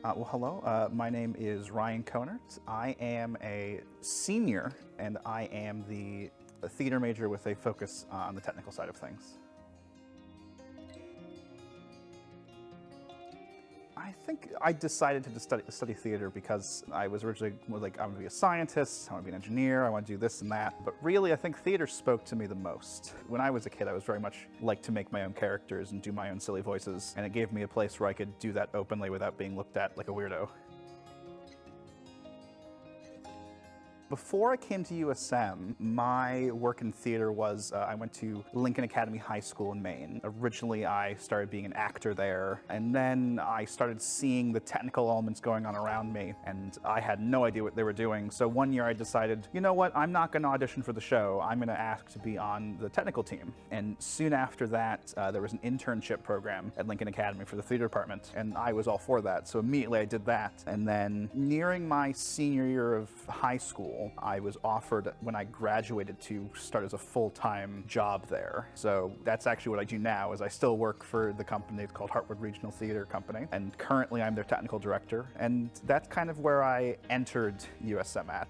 Well, hello. My name is Ryan Kohnert. I am a senior, and I am a theater major with a focus on the technical side of things. I think I decided to study theater because I was originally like, I want to be a scientist, I want to be an engineer, I want to do this and that. But really, I think theater spoke to me the most. When I was a kid, I was very much like to make my own characters and do my own silly voices, and it gave me a place where I could do that openly without being looked at like a weirdo. Before I came to USM, my work in theater was, I went to Lincoln Academy High School in Maine. Originally, I started being an actor there, and then I started seeing the technical elements going on around me, and I had no idea what they were doing. So one year I decided, you know what, I'm not going to audition for the show. I'm going to ask to be on the technical team. And soon after that, there was an internship program at Lincoln Academy for the theater department, and I was all for that. So immediately I did that. And then nearing my senior year of high school, I was offered, when I graduated, to start as a full-time job there. So that's actually what I do now, is I still work for the company. It's called Hartwood Regional Theater Company, and currently I'm their technical director, and that's kind of where I entered USM at.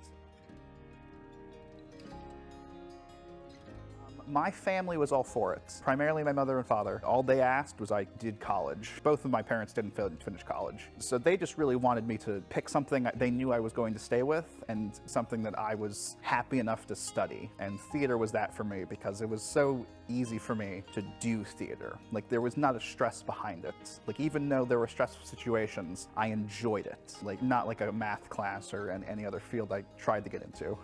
My family was all for it, primarily my mother and father. All they asked was I did college. Both of my parents didn't finish college. So they just really wanted me to pick something they knew I was going to stay with and something that I was happy enough to study. And theater was that for me because it was so easy for me to do theater. Like, there was not a stress behind it. Like, even though there were stressful situations, I enjoyed it. Like, not like a math class or any other field I tried to get into.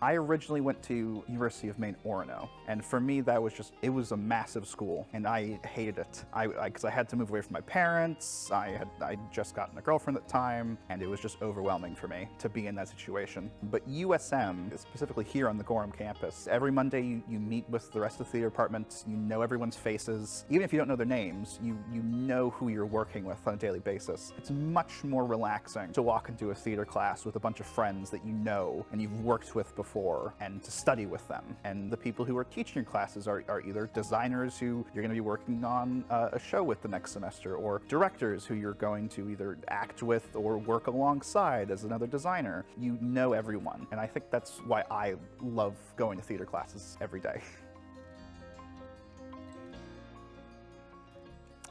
I originally went to University of Maine, Orono, and for me that was just, it was a massive school, and I hated it. Because I had to move away from my parents, I'd just gotten a girlfriend at the time, and it was just overwhelming for me to be in that situation. But USM, specifically here on the Gorham campus, every Monday you meet with the rest of the theater department, you know everyone's faces. Even if you don't know their names, you know who you're working with on a daily basis. It's much more relaxing to walk into a theater class with a bunch of friends that you know and you've worked with before, and to study with them. And the people who are teaching your classes are either designers who you're going to be working on a show with the next semester, or directors who you're going to either act with or work alongside as another designer. You know everyone, and I think that's why I love going to theater classes every day.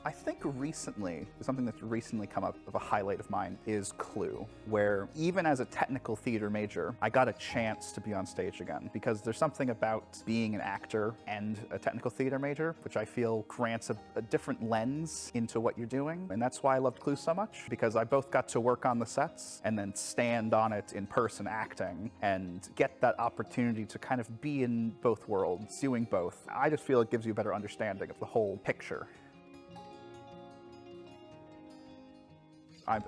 I think recently, something that's recently come up of a highlight of mine is Clue, where even as a technical theater major, I got a chance to be on stage again, because there's something about being an actor and a technical theater major, which I feel grants a different lens into what you're doing. And that's why I loved Clue so much, because I both got to work on the sets and then stand on it in person acting and get that opportunity to kind of be in both worlds, doing both. I just feel it gives you a better understanding of the whole picture.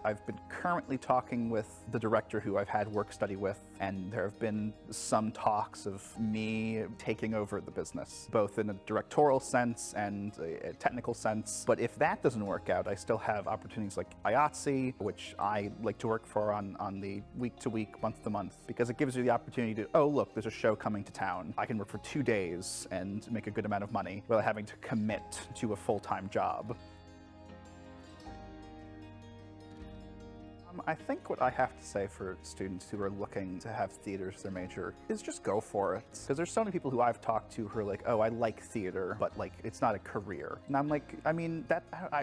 I've been currently talking with the director who I've had work study with, and there have been some talks of me taking over the business, both in a directorial sense and a technical sense. But if that doesn't work out, I still have opportunities like IATSE, which I like to work for on the week-to-week, month-to-month, because it gives you the opportunity to, oh look, there's a show coming to town. I can work for 2 days and make a good amount of money without having to commit to a full-time job. I think what I have to say for students who are looking to have theater as their major is just go for it. Because there's so many people who I've talked to who are like, oh, I like theater, but like, it's not a career. And I'm like, I mean,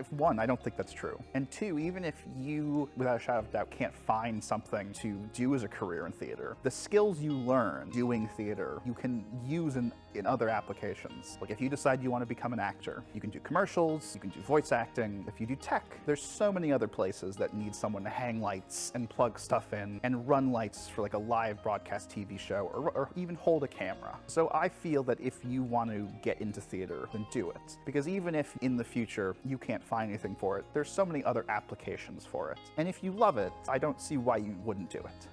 one, I don't think that's true. And two, even if you, without a shadow of a doubt, can't find something to do as a career in theater, the skills you learn doing theater, you can use in other applications. Like, if you decide you want to become an actor, you can do commercials, you can do voice acting. If you do tech, there's so many other places that need someone to hang lights and plug stuff in and run lights for like a live broadcast TV show, or even hold a camera. So I feel that if you want to get into theater, then do it. Because even if in the future you can't find anything for it, there's so many other applications for it. And if you love it, I don't see why you wouldn't do it.